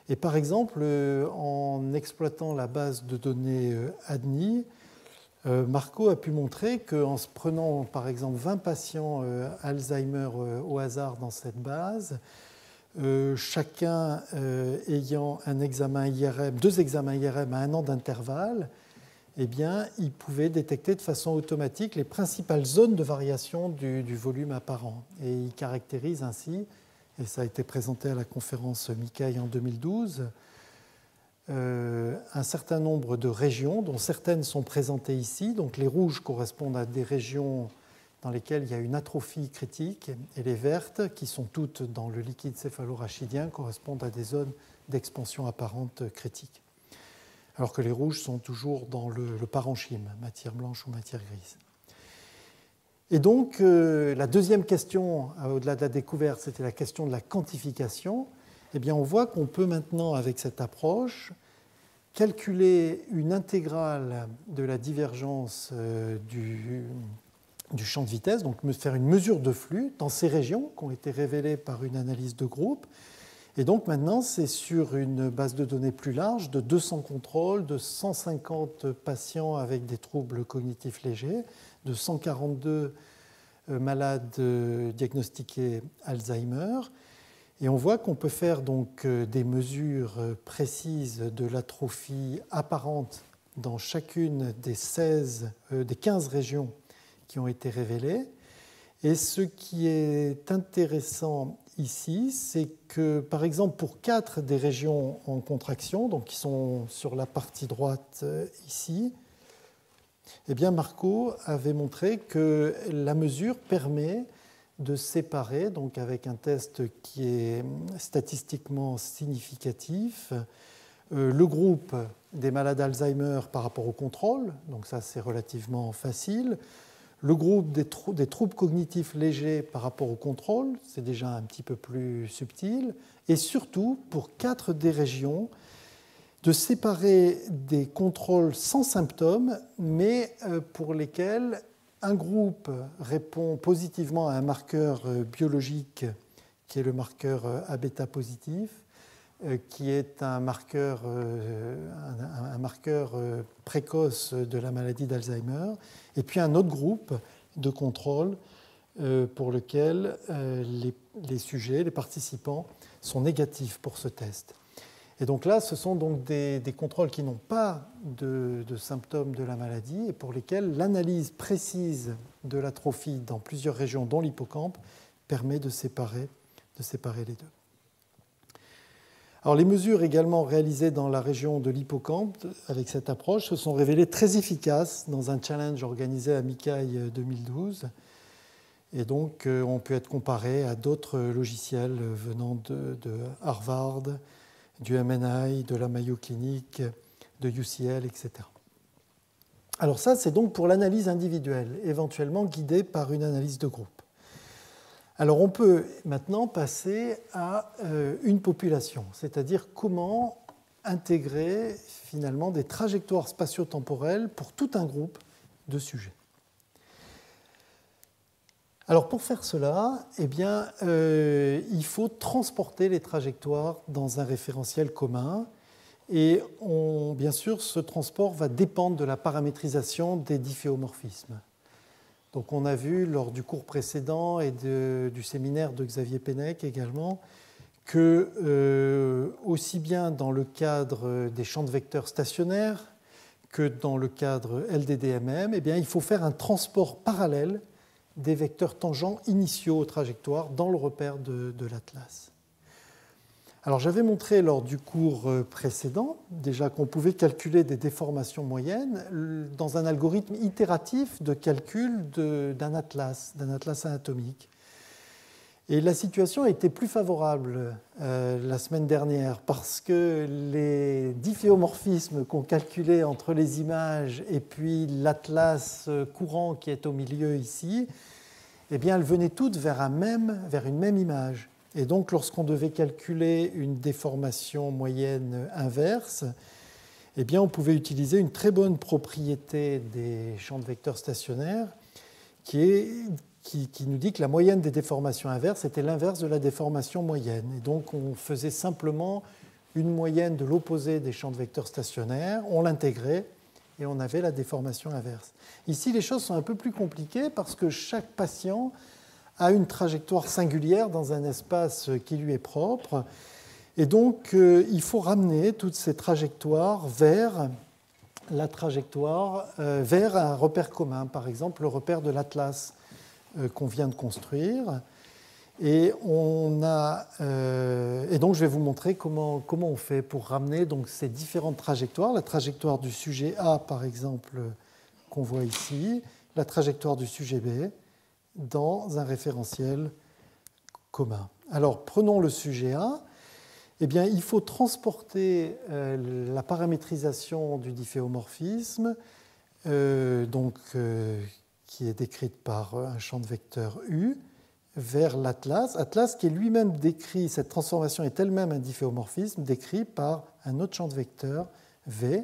Et par exemple, en exploitant la base de données ADNI, Marco a pu montrer qu'en se prenant par exemple 20 patients Alzheimer au hasard dans cette base, chacun ayant un examen IRM, 2 examens IRM à 1 an d'intervalle, eh bien, il pouvait détecter de façon automatique les principales zones de variation du volume apparent. Et il caractérise ainsi, et ça a été présenté à la conférence Mikai en 2012, un certain nombre de régions, dont certaines sont présentées ici. Donc les rouges correspondent à des régions dans lesquelles il y a une atrophie critique, et les vertes, qui sont toutes dans le liquide céphalorachidien, correspondent à des zones d'expansion apparente critique. Alors que les rouges sont toujours dans le parenchyme, matière blanche ou matière grise. Et donc, la deuxième question, au-delà de la découverte, c'était la question de la quantification. Eh bien, on voit qu'on peut maintenant, avec cette approche, calculer une intégrale de la divergence du champ de vitesse, donc faire une mesure de flux dans ces régions qui ont été révélées par une analyse de groupe. Et donc maintenant, c'est sur une base de données plus large de 200 contrôles, de 150 patients avec des troubles cognitifs légers, de 142 malades diagnostiqués Alzheimer. Et on voit qu'on peut faire donc des mesures précises de l'atrophie apparente dans chacune des 15 régions qui ont été révélées. Et ce qui est intéressant ici, c'est que, par exemple, pour 4 des régions en contraction, donc qui sont sur la partie droite ici, eh bien Marco avait montré que la mesure permet de séparer, donc avec un test qui est statistiquement significatif, le groupe des malades Alzheimer par rapport au contrôle, donc ça c'est relativement facile, Le groupe des troubles cognitifs légers par rapport au contrôle, c'est déjà un petit peu plus subtil. Et surtout, pour 4 des régions, de séparer des contrôles sans symptômes, mais pour lesquels un groupe répond positivement à un marqueur biologique qui est le marqueur A-bêta positif, qui est un marqueur précoce de la maladie d'Alzheimer, et puis un autre groupe de contrôle pour lequel les sujets, les participants, sont négatifs pour ce test. Et donc là, ce sont donc des contrôles qui n'ont pas de symptômes de la maladie et pour lesquels l'analyse précise de l'atrophie dans plusieurs régions, dont l'hippocampe, permet de séparer les deux. Alors, les mesures également réalisées dans la région de l'hippocampe avec cette approche se sont révélées très efficaces dans un challenge organisé à MICAI 2012. Et donc, on peut être comparé à d'autres logiciels venant de Harvard, du MNI, de la Mayo Clinic, de UCL, etc. Alors ça, c'est donc pour l'analyse individuelle, éventuellement guidée par une analyse de groupe. Alors on peut maintenant passer à une population, c'est-à-dire comment intégrer finalement des trajectoires spatio-temporelles pour tout un groupe de sujets. Alors pour faire cela, eh bien, il faut transporter les trajectoires dans un référentiel commun et bien sûr ce transport va dépendre de la paramétrisation des difféomorphismes. Donc on a vu lors du cours précédent et du séminaire de Xavier Pennec également que aussi bien dans le cadre des champs de vecteurs stationnaires que dans le cadre LDDMM, eh bien, il faut faire un transport parallèle des vecteurs tangents initiaux aux trajectoires dans le repère de l'atlas. Alors j'avais montré lors du cours précédent déjà qu'on pouvait calculer des déformations moyennes dans un algorithme itératif de calcul d'un atlas anatomique. Et la situation a été plus favorable la semaine dernière parce que les difféomorphismes qu'on calculait entre les images et puis l'atlas courant qui est au milieu ici, eh bien, elles venaient toutes vers une même image. Et donc, lorsqu'on devait calculer une déformation moyenne inverse, eh bien, on pouvait utiliser une très bonne propriété des champs de vecteurs stationnaires qui nous dit que la moyenne des déformations inverses était l'inverse de la déformation moyenne. Et donc, on faisait simplement une moyenne de l'opposé des champs de vecteurs stationnaires, on l'intégrait et on avait la déformation inverse. Ici, les choses sont un peu plus compliquées parce que chaque patient a une trajectoire singulière dans un espace qui lui est propre. Et donc, il faut ramener toutes ces trajectoires vers vers un repère commun, par exemple le repère de l'atlas qu'on vient de construire. Et donc, je vais vous montrer comment on fait pour ramener donc, ces différentes trajectoires. La trajectoire du sujet A, par exemple, qu'on voit ici, la trajectoire du sujet B, dans un référentiel commun. Alors, prenons le sujet A. Eh bien, il faut transporter la paramétrisation du difféomorphisme, qui est décrite par un champ de vecteurs U, vers l'atlas. Atlas qui est lui-même décrit, cette transformation est elle-même un difféomorphisme décrit par un autre champ de vecteurs V.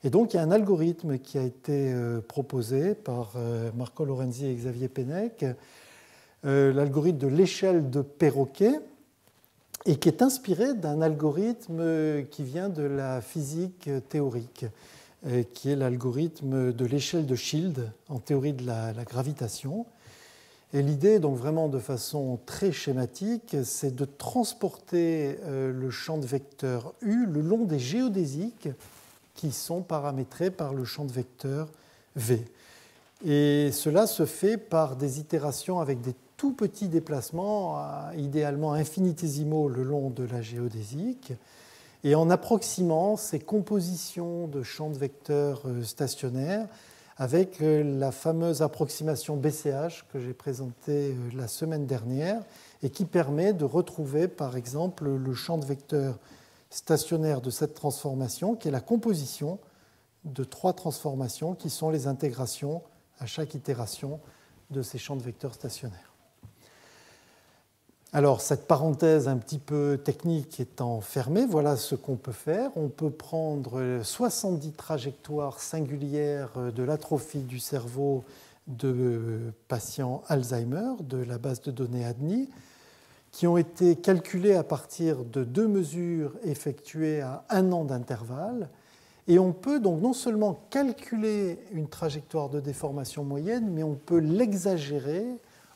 Et donc, il y a un algorithme qui a été proposé par Marco Lorenzi et Xavier Pennec, l'algorithme de l'échelle de Perroquet, et qui est inspiré d'un algorithme qui vient de la physique théorique, qui est l'algorithme de l'échelle de Shield en théorie de la gravitation. Et l'idée, donc vraiment de façon très schématique, c'est de transporter le champ de vecteurs U le long des géodésiques qui sont paramétrés par le champ de vecteurs V. Et cela se fait par des itérations avec des tout petits déplacements, idéalement infinitésimaux le long de la géodésique, et en approximant ces compositions de champs de vecteurs stationnaires avec la fameuse approximation BCH que j'ai présentée la semaine dernière et qui permet de retrouver, par exemple, le champ de vecteurs stationnaire de cette transformation, qui est la composition de 3 transformations qui sont les intégrations à chaque itération de ces champs de vecteurs stationnaires. Alors, cette parenthèse un petit peu technique étant fermée, voilà ce qu'on peut faire. On peut prendre 70 trajectoires singulières de l'atrophie du cerveau de patients Alzheimer, de la base de données ADNI, qui ont été calculées à partir de 2 mesures effectuées à 1 an d'intervalle. Et on peut donc non seulement calculer une trajectoire de déformation moyenne, mais on peut l'exagérer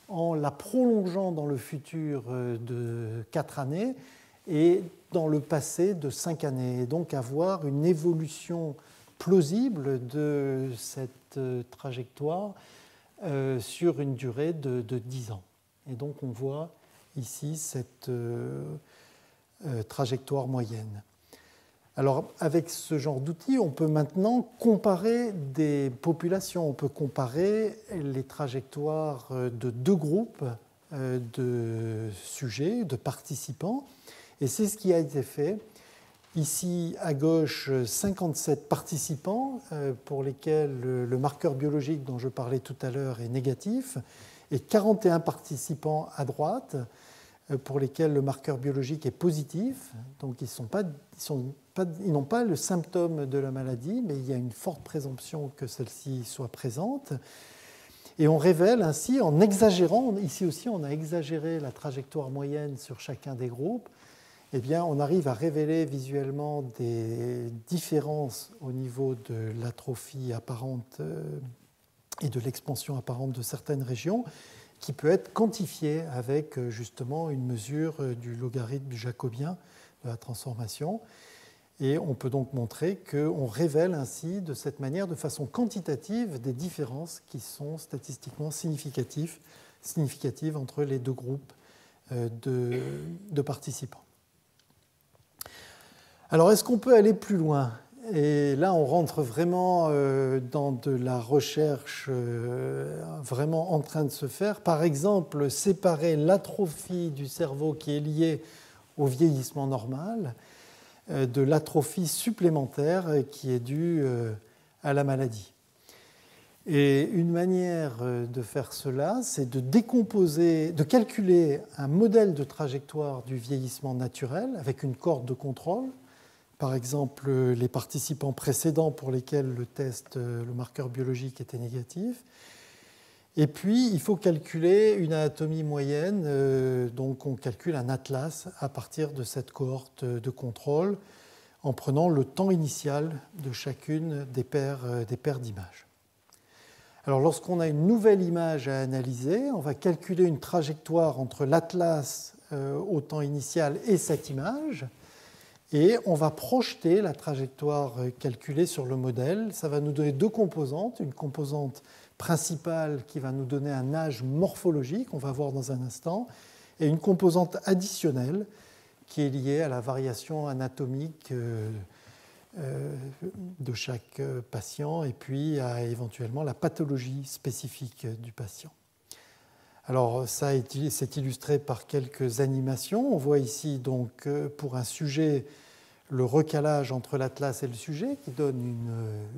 en la prolongeant dans le futur de 4 années et dans le passé de 5 années. Et donc avoir une évolution plausible de cette trajectoire sur une durée de 10 ans. Et donc on voit ici cette trajectoire moyenne. Alors, avec ce genre d'outils, on peut maintenant comparer des populations. On peut comparer les trajectoires de 2 groupes de sujets, de participants. Et c'est ce qui a été fait. Ici, à gauche, 57 participants pour lesquels le marqueur biologique dont je parlais tout à l'heure est négatif, et 41 participants à droite pour lesquels le marqueur biologique est positif. Donc, ils n'ont pas le symptôme de la maladie, mais il y a une forte présomption que celle-ci soit présente. Et on révèle ainsi, en exagérant, ici aussi on a exagéré la trajectoire moyenne sur chacun des groupes, eh bien, on arrive à révéler visuellement des différences au niveau de l'atrophie apparente et de l'expansion apparente de certaines régions, qui peut être quantifiée avec justement une mesure du logarithme jacobien de la transformation. Et on peut donc montrer qu'on révèle ainsi de cette manière, de façon quantitative, des différences qui sont statistiquement significatives entre les 2 groupes de participants. Alors, est-ce qu'on peut aller plus loin ? Et là, on rentre vraiment dans de la recherche vraiment en train de se faire. Par exemple, séparer l'atrophie du cerveau qui est liée au vieillissement normal de l'atrophie supplémentaire qui est due à la maladie. Et une manière de faire cela, c'est de décomposer, de calculer un modèle de trajectoire du vieillissement naturel avec une cohorte de contrôle. Par exemple, les participants précédents pour lesquels le test, le marqueur biologique était négatif. Et puis, il faut calculer une anatomie moyenne. Donc, on calcule un atlas à partir de cette cohorte de contrôle en prenant le temps initial de chacune des paires d'images. Alors, lorsqu'on a une nouvelle image à analyser, on va calculer une trajectoire entre l'atlas au temps initial et cette image. Et on va projeter la trajectoire calculée sur le modèle. Ça va nous donner 2 composantes. Une composante principale qui va nous donner un âge morphologique, on va voir dans un instant, et une composante additionnelle qui est liée à la variation anatomique de chaque patient et puis à éventuellement la pathologie spécifique du patient. Alors, ça c'est illustré par quelques animations. On voit ici donc pour un sujet le recalage entre l'atlas et le sujet qui donne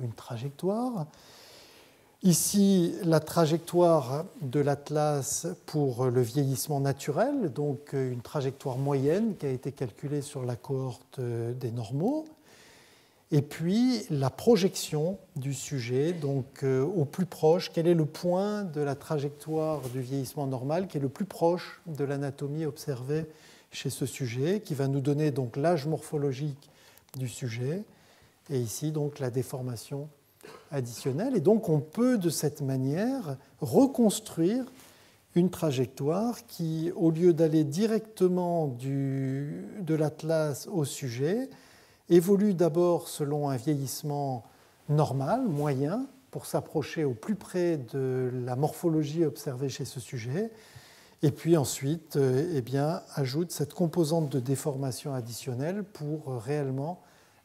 une trajectoire. Ici, la trajectoire de l'atlas pour le vieillissement naturel, donc une trajectoire moyenne qui a été calculée sur la cohorte des normaux. Et puis la projection du sujet, donc au plus proche, quel est le point de la trajectoire du vieillissement normal qui est le plus proche de l'anatomie observée chez ce sujet, qui va nous donner donc l'âge morphologique du sujet, et ici donc la déformation additionnelle. Et donc on peut de cette manière reconstruire une trajectoire qui, au lieu d'aller directement de l'atlas au sujet, évolue d'abord selon un vieillissement normal, moyen, pour s'approcher au plus près de la morphologie observée chez ce sujet, et puis ensuite ajoute cette composante de déformation additionnelle pour réellement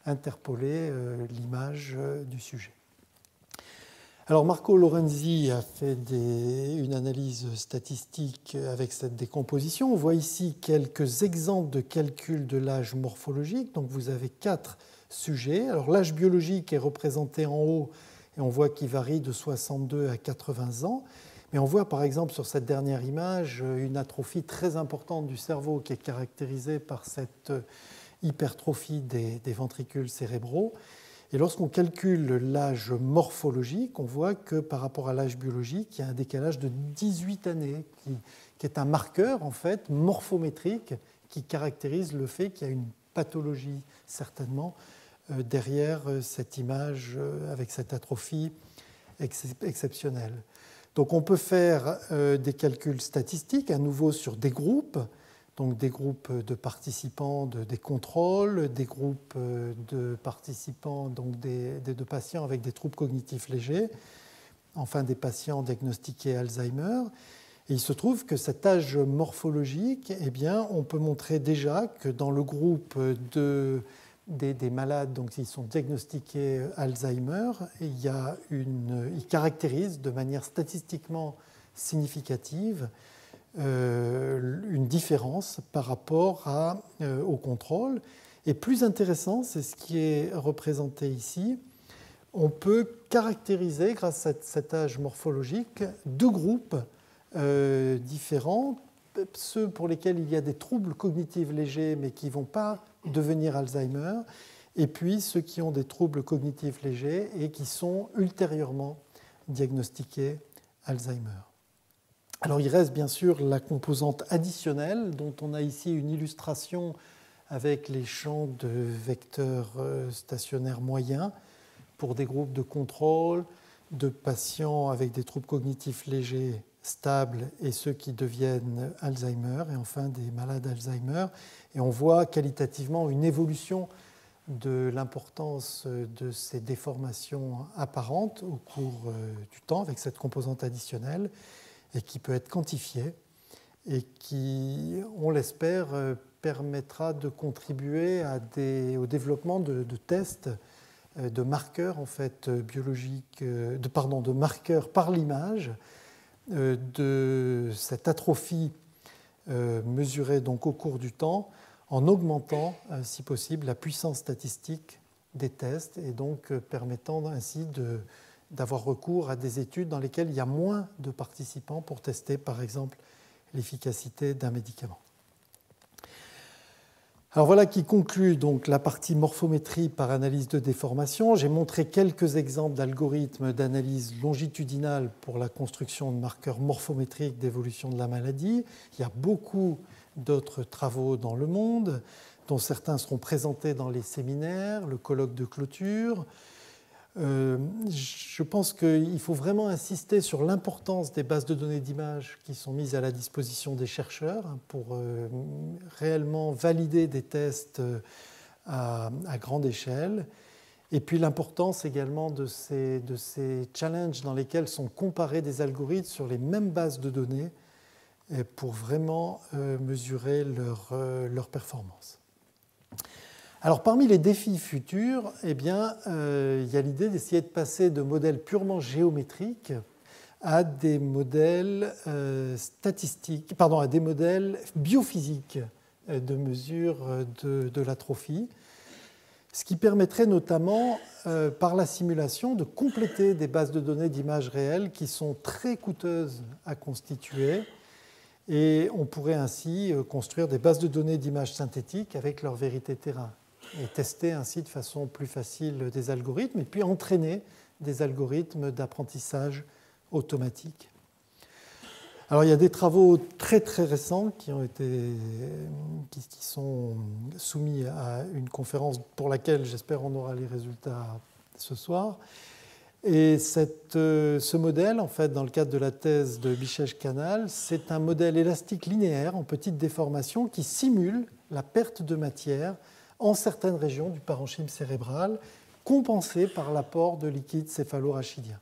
interpoler l'image du sujet. Alors Marco Lorenzi a fait une analyse statistique avec cette décomposition. On voit ici quelques exemples de calcul de l'âge morphologique. Donc vous avez 4 sujets. Alors l'âge biologique est représenté en haut et on voit qu'il varie de 62 à 80 ans. Mais on voit par exemple sur cette dernière image une atrophie très importante du cerveau qui est caractérisée par cette hypertrophie des ventricules cérébraux. Et lorsqu'on calcule l'âge morphologique, on voit que par rapport à l'âge biologique, il y a un décalage de 18 années, qui est un marqueur en fait morphométrique qui caractérise le fait qu'il y a une pathologie certainement derrière cette image avec cette atrophie exceptionnelle. Donc on peut faire des calculs statistiques à nouveau sur des groupes, donc des groupes de participants des contrôles, des groupes de participants, donc de patients avec des troubles cognitifs légers, enfin des patients diagnostiqués Alzheimer. Et il se trouve que cet âge morphologique, eh bien, on peut montrer déjà que dans le groupe des malades, donc ils sont diagnostiqués Alzheimer, il caractérise de manière statistiquement significative une différence par rapport au contrôle. Et plus intéressant, c'est ce qui est représenté ici, on peut caractériser, grâce à cet âge morphologique, deux groupes différents, ceux pour lesquels il y a des troubles cognitifs légers mais qui ne vont pas devenir Alzheimer, et puis ceux qui ont des troubles cognitifs légers et qui sont ultérieurement diagnostiqués Alzheimer. Alors il reste bien sûr la composante additionnelle dont on a ici une illustration avec les champs de vecteurs stationnaires moyens pour des groupes de contrôle, de patients avec des troubles cognitifs légers stables et ceux qui deviennent Alzheimer, et enfin des malades Alzheimer. Et on voit qualitativement une évolution de l'importance de ces déformations apparentes au cours du temps avec cette composante additionnelle et qui peut être quantifiée et qui, on l'espère, permettra de contribuer au développement de tests de marqueurs en fait, biologiques, de marqueurs par l'image de cette atrophie mesurée donc au cours du temps en augmentant, si possible, la puissance statistique des tests et donc permettant ainsi d'avoir recours à des études dans lesquelles il y a moins de participants pour tester, par exemple, l'efficacité d'un médicament. Alors voilà qui conclut donc la partie morphométrie par analyse de déformation. J'ai montré quelques exemples d'algorithmes d'analyse longitudinale pour la construction de marqueurs morphométriques d'évolution de la maladie. Il y a beaucoup d'autres travaux dans le monde, dont certains seront présentés dans les séminaires, le colloque de clôture. Je pense qu'il faut vraiment insister sur l'importance des bases de données d'images qui sont mises à la disposition des chercheurs pour réellement valider des tests à grande échelle. Et puis l'importance également de ces challenges dans lesquels sont comparés des algorithmes sur les mêmes bases de données pour vraiment mesurer leur performance. Alors, parmi les défis futurs, eh bien, il y a l'idée d'essayer de passer de modèles purement géométriques à des modèles statistiques, à des modèles biophysiques de mesure de l'atrophie, ce qui permettrait notamment, par la simulation, de compléter des bases de données d'images réelles qui sont très coûteuses à constituer. Et on pourrait ainsi construire des bases de données d'images synthétiques avec leur vérité terrain et tester ainsi de façon plus facile des algorithmes et puis entraîner des algorithmes d'apprentissage automatique. Alors il y a des travaux très très récents qui sont soumis à une conférence pour laquelle j'espère on aura les résultats ce soir. Et ce modèle, en fait, dans le cadre de la thèse de Bichège-Canal, c'est un modèle élastique linéaire en petite déformation qui simule la perte de matière en certaines régions du parenchyme cérébral, compensée par l'apport de liquide céphalorachidien.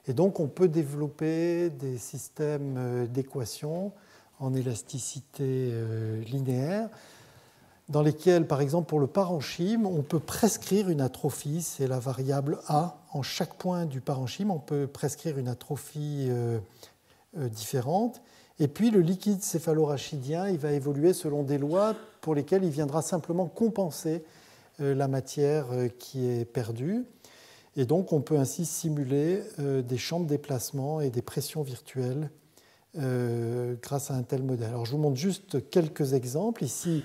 Et donc, on peut développer des systèmes d'équations en élasticité linéaire, dans lesquels, par exemple, pour le parenchyme, on peut prescrire une atrophie, c'est la variable A. En chaque point du parenchyme, on peut prescrire une atrophie différente. Et puis, le liquide céphalorachidien, il va évoluer selon des lois pour lesquelles il viendra simplement compenser la matière qui est perdue. Et donc, on peut ainsi simuler des champs de déplacement et des pressions virtuelles grâce à un tel modèle. Alors, je vous montre juste quelques exemples. Ici,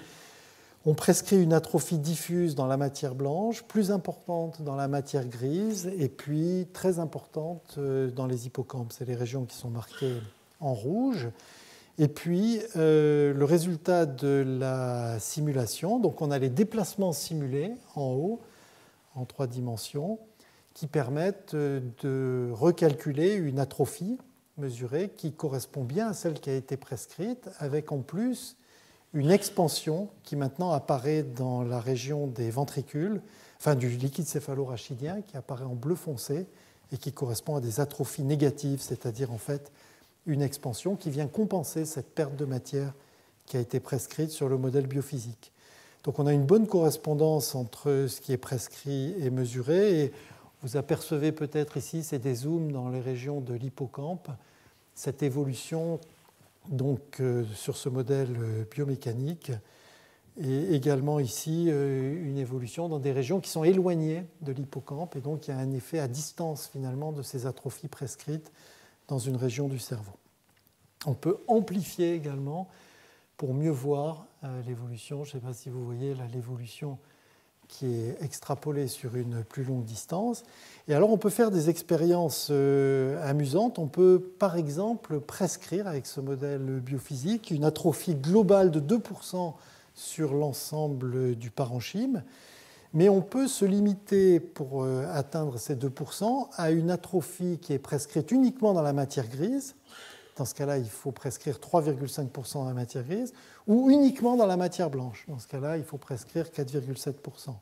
on prescrit une atrophie diffuse dans la matière blanche, plus importante dans la matière grise, et puis très importante dans les hippocampes. C'est les régions qui sont marquées en rouge. Et puis, le résultat de la simulation, donc on a les déplacements simulés en haut, en 3 dimensions, qui permettent de recalculer une atrophie mesurée qui correspond bien à celle qui a été prescrite, avec en plus une expansion qui maintenant apparaît dans la région des ventricules, enfin du liquide céphalorachidien, qui apparaît en bleu foncé et qui correspond à des atrophies négatives, c'est-à-dire en fait une expansion qui vient compenser cette perte de matière qui a été prescrite sur le modèle biophysique. Donc on a une bonne correspondance entre ce qui est prescrit et mesuré. Et vous apercevez peut-être ici, c'est des zooms dans les régions de l'hippocampe, cette évolution donc, sur ce modèle biomécanique. Et également ici, une évolution dans des régions qui sont éloignées de l'hippocampe. Et donc il y a un effet à distance finalement de ces atrophies prescrites dans une région du cerveau. On peut amplifier également pour mieux voir l'évolution. Je ne sais pas si vous voyez là l'évolution qui est extrapolée sur une plus longue distance. Et alors on peut faire des expériences amusantes. On peut par exemple prescrire avec ce modèle biophysique une atrophie globale de 2% sur l'ensemble du parenchyme. Mais on peut se limiter pour atteindre ces 2% à une atrophie qui est prescrite uniquement dans la matière grise. Dans ce cas-là, il faut prescrire 3,5% dans la matière grise, ou uniquement dans la matière blanche. Dans ce cas-là, il faut prescrire 4,7%.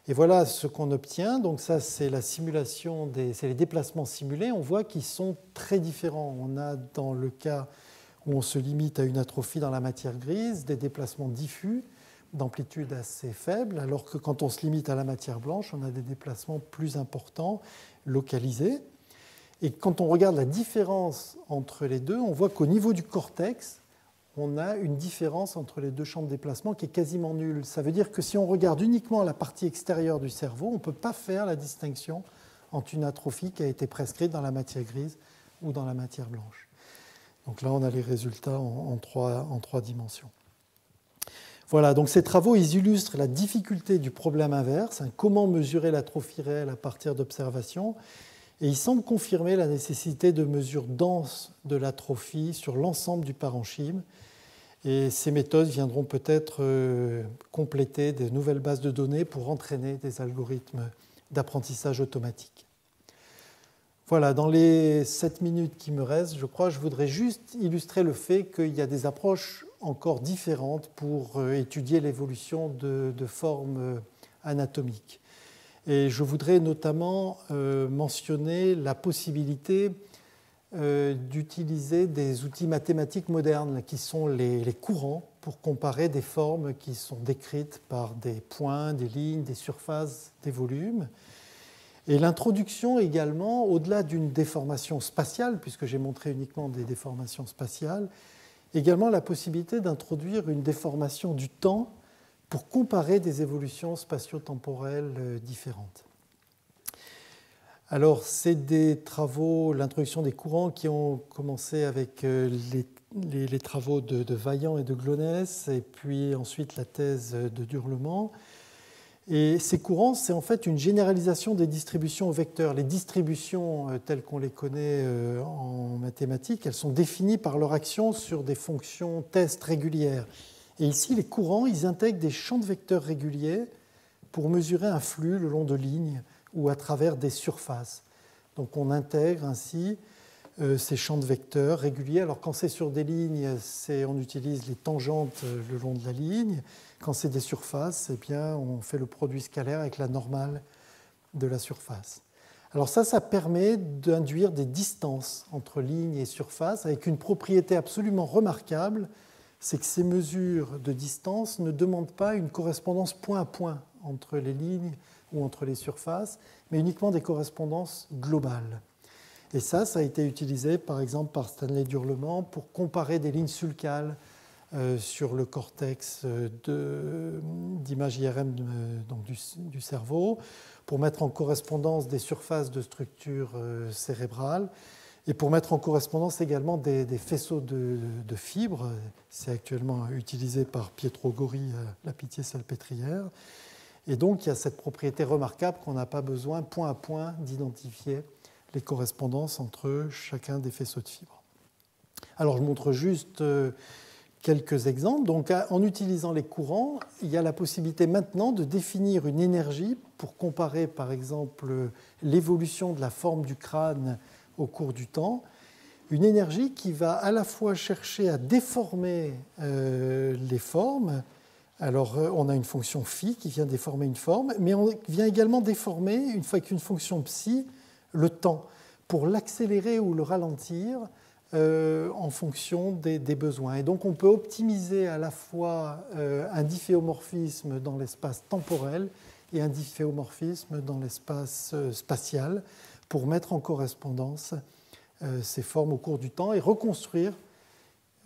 Et voilà ce qu'on obtient. Donc ça, c'est la simulation, c'est les déplacements simulés. On voit qu'ils sont très différents. On a dans le cas où on se limite à une atrophie dans la matière grise, des déplacements diffus d'amplitude assez faible, alors que quand on se limite à la matière blanche, on a des déplacements plus importants, localisés. Et quand on regarde la différence entre les deux, on voit qu'au niveau du cortex, on a une différence entre les deux champs de déplacement qui est quasiment nulle. Ça veut dire que si on regarde uniquement la partie extérieure du cerveau, on ne peut pas faire la distinction entre une atrophie qui a été prescrite dans la matière grise ou dans la matière blanche. Donc là, on a les résultats en 3 dimensions. Voilà, donc ces travaux ils illustrent la difficulté du problème inverse, comment mesurer l'atrophie réelle à partir d'observations, et ils semblent confirmer la nécessité de mesures denses de l'atrophie sur l'ensemble du parenchyme. Et ces méthodes viendront peut-être compléter de nouvelles bases de données pour entraîner des algorithmes d'apprentissage automatique. Voilà, dans les 7 minutes qui me restent, je crois, je voudrais juste illustrer le fait qu'il y a des approches encore différentes pour étudier l'évolution de formes anatomiques. Et je voudrais notamment mentionner la possibilité d'utiliser des outils mathématiques modernes qui sont les courants pour comparer des formes qui sont décrites par des points, des lignes, des surfaces, des volumes. Et l'introduction également, au-delà d'une déformation spatiale, puisque j'ai montré uniquement des déformations spatiales, également la possibilité d'introduire une déformation du temps pour comparer des évolutions spatio-temporelles différentes. Alors, c'est des travaux, l'introduction des courants qui ont commencé avec les travaux de Vaillant et de Glonès, et puis ensuite la thèse de Durlement. Et ces courants, c'est en fait une généralisation des distributions au vecteur. Les distributions telles qu'on les connaît en mathématiques, elles sont définies par leur action sur des fonctions test régulières. Et ici, les courants, ils intègrent des champs de vecteurs réguliers pour mesurer un flux le long de lignes ou à travers des surfaces. Donc on intègre ainsi ces champs de vecteurs réguliers. Alors quand c'est sur des lignes, on utilise les tangentes le long de la ligne. Quand c'est des surfaces, eh bien, on fait le produit scalaire avec la normale de la surface. Alors ça permet d'induire des distances entre lignes et surfaces avec une propriété absolument remarquable, c'est que ces mesures de distance ne demandent pas une correspondance point à point entre les lignes ou entre les surfaces, mais uniquement des correspondances globales. Et ça a été utilisé par exemple par Stanley Durlement pour comparer des lignes sulcales sur le cortex d'image IRM donc du cerveau, pour mettre en correspondance des surfaces de structures cérébrales et pour mettre en correspondance également des faisceaux de fibres. C'est actuellement utilisé par Pietro Gori à la Pitié-Salpêtrière. Et donc il y a cette propriété remarquable qu'on n'a pas besoin point à point d'identifier les correspondances entre chacun des faisceaux de fibres. Alors je montre juste quelques exemples. Donc, en utilisant les courants, il y a la possibilité maintenant de définir une énergie pour comparer, par exemple, l'évolution de la forme du crâne au cours du temps. Une énergie qui va à la fois chercher à déformer les formes. Alors, on a une fonction phi qui vient déformer une forme, mais on vient également déformer, une fois qu'une fonction psi, le temps, pour l'accélérer ou le ralentir en fonction des besoins. Et donc on peut optimiser à la fois un difféomorphisme dans l'espace temporel et un difféomorphisme dans l'espace spatial pour mettre en correspondance ces formes au cours du temps et reconstruire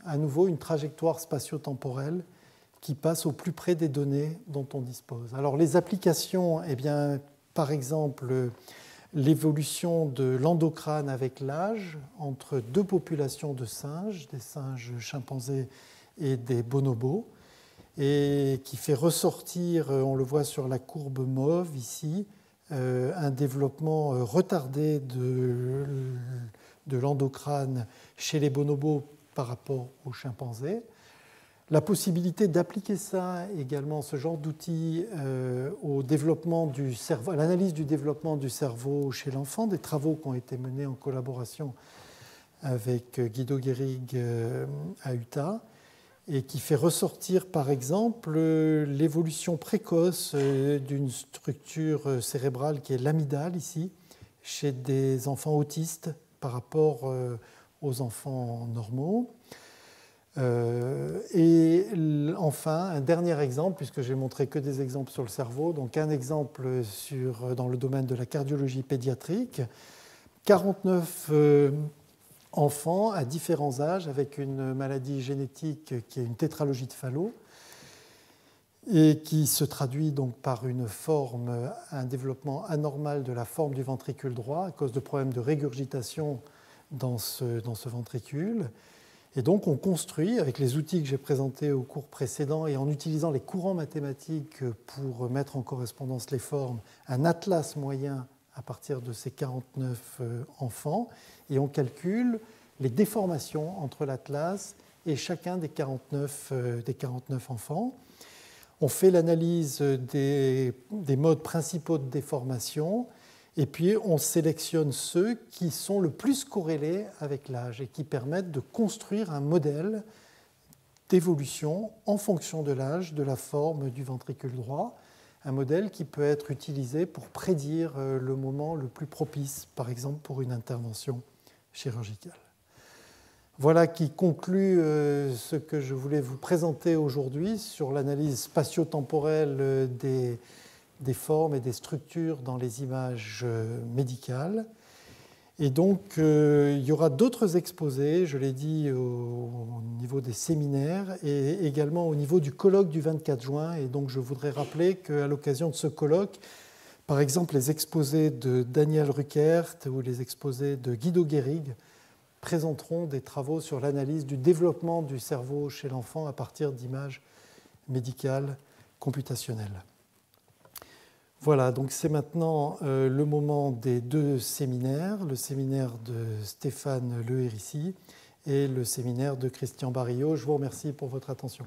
à nouveau une trajectoire spatio-temporelle qui passe au plus près des données dont on dispose. Alors les applications, eh bien, par exemple, l'évolution de l'endocrâne avec l'âge entre deux populations de singes, des singes chimpanzés et des bonobos, et qui fait ressortir, on le voit sur la courbe mauve ici, un développement retardé de l'endocrâne chez les bonobos par rapport aux chimpanzés. La possibilité d'appliquer ça également, ce genre d'outils, au développement du cerveau, à l'analyse du développement du cerveau chez l'enfant, des travaux qui ont été menés en collaboration avec Guido Gehrig à Utah, et qui fait ressortir par exemple l'évolution précoce d'une structure cérébrale qui est l'amygdale ici, chez des enfants autistes par rapport aux enfants normaux. Et enfin, un dernier exemple, puisque je n'ai montré que des exemples sur le cerveau, donc un exemple dans le domaine de la cardiologie pédiatrique, 49 enfants à différents âges avec une maladie génétique qui est une tétralogie de Fallot et qui se traduit donc par un développement anormal de la forme du ventricule droit à cause de problèmes de régurgitation dans ce ventricule. Et donc on construit, avec les outils que j'ai présentés au cours précédent et en utilisant les courants mathématiques pour mettre en correspondance les formes, un atlas moyen à partir de ces 49 enfants, et on calcule les déformations entre l'atlas et chacun des 49 enfants. On fait l'analyse des modes principaux de déformation, et puis on sélectionne ceux qui sont le plus corrélés avec l'âge et qui permettent de construire un modèle d'évolution en fonction de l'âge de la forme du ventricule droit, un modèle qui peut être utilisé pour prédire le moment le plus propice, par exemple pour une intervention chirurgicale. Voilà qui conclut ce que je voulais vous présenter aujourd'hui sur l'analyse spatio-temporelle des formes et des structures dans les images médicales. Et donc, il y aura d'autres exposés, je l'ai dit, au niveau des séminaires et également au niveau du colloque du 24 juin. Et donc, je voudrais rappeler qu'à l'occasion de ce colloque, par exemple, les exposés de Daniel Ruckert ou les exposés de Guido Gehrig présenteront des travaux sur l'analyse du développement du cerveau chez l'enfant à partir d'images médicales computationnelles. Voilà, donc c'est maintenant le moment des deux séminaires, le séminaire de Stéphane Lehérissi et le séminaire de Christian Barillot. Je vous remercie pour votre attention.